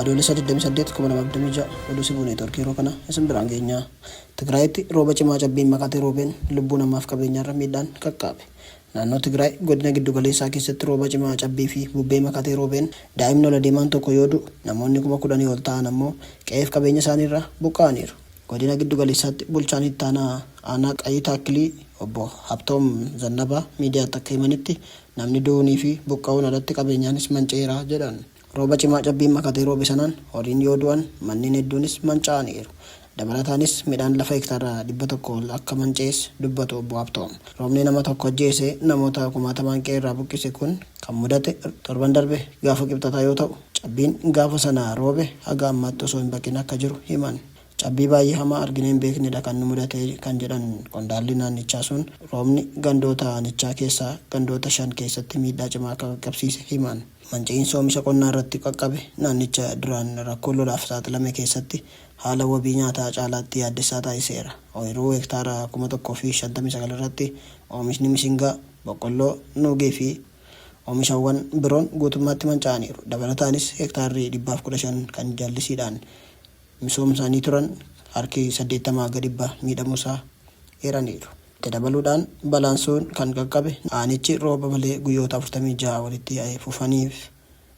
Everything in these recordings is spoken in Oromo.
Adoolessa 28 2026 oduu sibuu neetwoorkii yeroo kana isin biraan geenyaa. Tigraayitti rooba cimaa cabbiin makatee roobeen lubbuu namaaf qabeenyaarra miidhaan qaqqabe. Naannoo Tigraay godina giddu galeessaa keessatti rooba cimaa cabbii fi bubbee makatee roobeen daa'imni ola deemaan tokko yoo du'u namoonni 10,000 ol ta'an ammoo qe'eef qabeenya isaaniirra buqqa'aniiru. Godina giddu galeessaatti bulchaan ittaanaa aanaa Qayyii Taakkilii obbo Habtoom Zannabaa miidiyaatti akka himanitti namni du'uunii fi buqqa'uun alatti qabeenyaanis manca'eera jedhan. Rooba cimaa cabbiin makatee roobe sanaan horiin yoo du'an manneen hedduunis manca'aniiru. Dabalataanis midhaan lafa hektaara 100 ol akka manca'es dubbatu obbo Habtoom. Roobni nama tokko ajjeese namoota 10,000 qe'ee buqqise kun kan mudate torban darbe gaafa qibxataa yoo ta'u cabbiin gaafa sana roobe haga ammaatti osoo hin baqin akka jiru himan. Cabbii baay'ee hamaa arginee hin beeknedha kan nu mudate kan jedhan qondaalli naannichaa sun roobni gandoota aanichaa keessaa gandoota 5 keessatti miidhaa cimaa akka qaqqabsiise himan. Manca'insa oomisha qonnaa irratti qaqqabe naannicha duraan rakkoo lolaaf saaxilame keessatti haala wabii nyaataa caalaatti yaaddessaa taasiseera. Ooyiruu hektaara 1,059 irratti oomishni mishingaa, boqqolloo, nuugii fi oomishawwan biroon guutummaatti manca'aniiru. Dabalataanis hektaarri 115 kan jallisiidhaan misoomsanii turan harki 80 gadi miidhamuusaa eeraniiru. Itti dabaluudhaan balaan sun kan qaqqabe aanichi rooba malee guyyoota 46 walitti fufaniif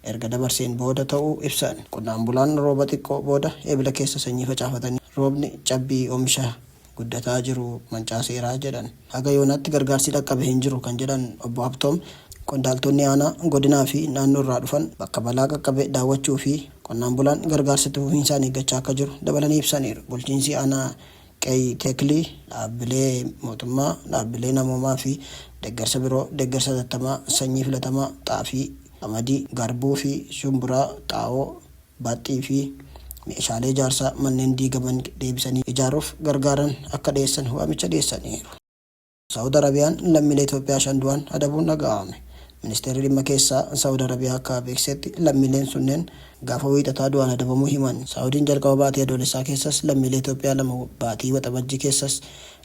erga dabarseen booda ta'uu ibsan. Qonnaan bulaan rooba xiqqoo booda eebila keessa sanyii facaafatanii roobni cabbii oomisha guddataa jiru mancaaseeraa jedhan. Haga yoonaatti gargaarsi dhaqqabe hin jiru kan jedhan obbo Habtoom qondaaltonni aanaa godinaa fi naannoo irraa dhufan bakka balaa qaqqabe daawwachuu fi qonnaan bulaan gargaarsa tuufiinsaan eeggachaa akka jiru dabalanii ibsaniiru. Bulchiinsi aanaa Qayyii Taakkilii dhaabbilee mootummaa, dhaabbilee namoomaa fi deeggarsa biroo deeggarsa hatattamaa sanyii filatamaa xaafii, qamadii, garbuu fi shumburaa, xaa'oo, baxxii fi meeshaalee ijaarsaa manneen diigaman deebisanii ijaaruuf gargaaran akka dhiyeessan waamicha dhiyeessaniiru. Saawud Arabiyaan lammiilee Itoophiyaa 5 du'an adabuun dhaga'ame. Ministeerri dhimma keessaa Saawud Arabiyaa akka beeksisetti lammiileen sunneen gaafa wiixataa du'an adabamuu himan. Saawudiin jalqaba baatii adoolessaa keessas lammiilee Itoophiyaa 2 baatii waxabajjii keessas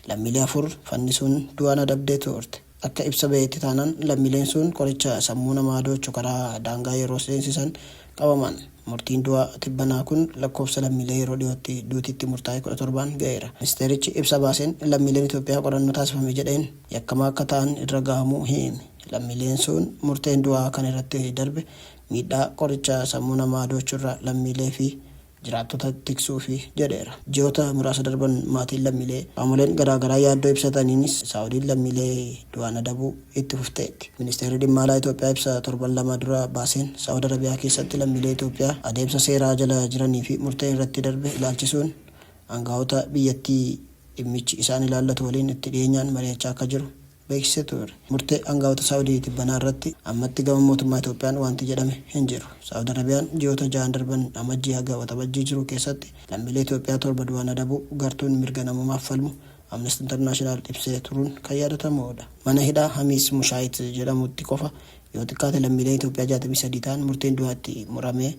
lammiilee 4 fannisuun du'an adabdee turte. Akka ibsa ba'eetti taanaan lammiileen sun qoricha sammuu namaa doochu karaa daangaa yeroo seensisan qabaman. Murtiin du'aa tibbanaa kun lakkoofsa lammiilee yeroo dhiyootti duutitti murtaa'e 17 ga'eera. Ministeerichi ibsa baaseen lammiileen Itoophiyaa qorannoo taasifame jedheen yakkamaa akka ta'an irra gahamuu hime. Lammiileen sun murteen du'aa kan irratti darbe miidhaa qoricha sammuu namaa doochurra lammiilee fi jiraattota tiksuu fi jedheera. Ji'oota muraasa darban maatiin lammiilee qaamoleen garaagaraa yaaddoo ibsataniinis Saawudiin lammiilee du'an adabuu itti fufteetti. Ministeerri dhimma alaa Itoophiyaa ibsa torban 2 dura baaseen Saawud Arabiyaa keessatti lammiilee Itoophiyaa adeemsa seeraa jala jiranii fi murtee irratti darbe ilaalchisuun aangaa'ota biyyattii dhimmichi isaan ilaallatu waliin itti dhiyeenyaan mari'achaa akka jiru beeksisee ture. Murtee aangaa'ota Saawudii tibbanaa irratti ammatti gama mootummaa Itoophiyaan wanti jedhame hin jiru. Saawud Arabiyaan ji'oota 6 darban amajjii haga waxabajjii jiru keessatti lammiilee Itoophiyaa 7 du'an adabuu gartuun mirga namummaaf falmu Amnesty International ibsee turuun kan yaadatamudha. Mana hidhaa Hamiis Mushaayit jedhamutti qofa yoo xiqqaate lammiilee Itoophiyaa 63 ta'an murteen du'aatti muramee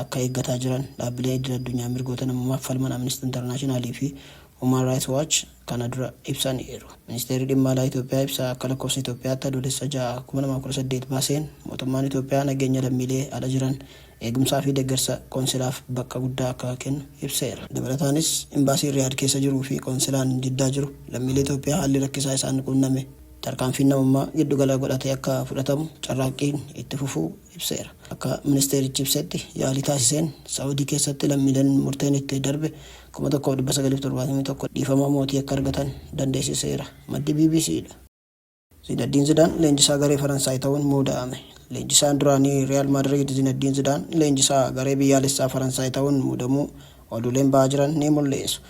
akka eeggataa jiran dhaabbilee idil addunyaa mirgoota namummaaf falman Amnesty International fi Human Rights Watch kana dura ibsaniiru. Ministeerri dhimma alaa Itoophiyaa ibsa akka lakkoofsa Itoophiyaatti adoolessa 6 2018 baaseen mootummaan Itoophiyaa nageenya lammiilee ala jiran eegumsaa fi deeggarsa qoonsilaaf bakka guddaa akka kennu ibseera. Dabalataanis imbaasii Riyaad keessa jiruu fi qoonsilaan Jiddaa jiru lammiilee Itoophiyaa haalli rakkisaa isaan quunname tarkaanfiin namummaa giddugala godhatee akka fudhatamu carraaqqiin itti fufuu ibseera. Akka ministeerichi ibsetti yaalii taasiseen Saawudii keessatti lammiileen murteen itti darbe 1971 dhiifama mootii akka argatan dandeessiseera. Maddi BBCdha. Zinedine Zidane leenjisaa garee Faransaay ta'uun muudame. Leenjisaan duraanii Real Madrid Zinedine Zidane leenjisaa garee biyyaalessaa Faransaay ta'uun muudamuu oduuleen ba'aa jiran ni mul'isu.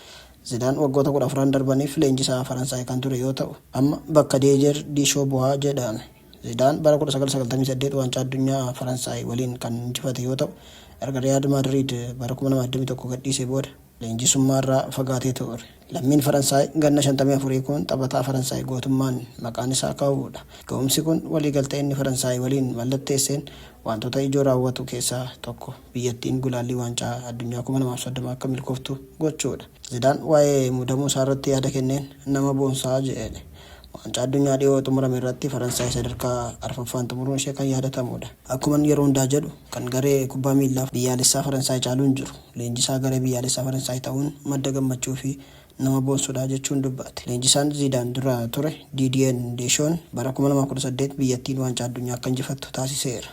Zidane waggoota 14 darbaniif leenjisaa Faransaay kan ture yoo ta'u amma bakka Deejer Diishoobu'aa jedhame. Zidane bara 1998 waancaa addunyaa Faransaay waliin kan injifate yoo ta'u erga Real Madrid bara 2021 gadhiisee booda leenjisummaarraa fagaatee ture. Lammiin Faransaay ganna 54 kun taphataa Faransaay gootummaan maqaan isaa ka'uudha. Ga'umsi kun waliigaltee inni Faransaay waliin mallatteesseen wantoota ijoo raawwatu keessaa tokko biyyattiin gulaallii waancaa addunyaa 2030 akka milkooftu gochuudha. Zidane waa'ee muudamuu isaa irratti yaada kenneen nama boonsaa jedhe. Waancaa addunyaa dhiyoo xumurame irratti Faransaay sadarkaa arfaffaan xumuruun ishee kan yaadatamudha. Akkuma yeroo hundaa jedhu kan garee kubbaa miillaaf biyyaalessaa Faransaay caaluun jiru. Leenjisaa garee biyyaalessaa Faransaay ta'uun madda gammachuu fi nama boonsudha jechuun dubbate. Leenjisaan Zidaan dura ture Didier Deschamps bara 2018 biyyattiin waancaa addunyaa akka injifattu taasiseera.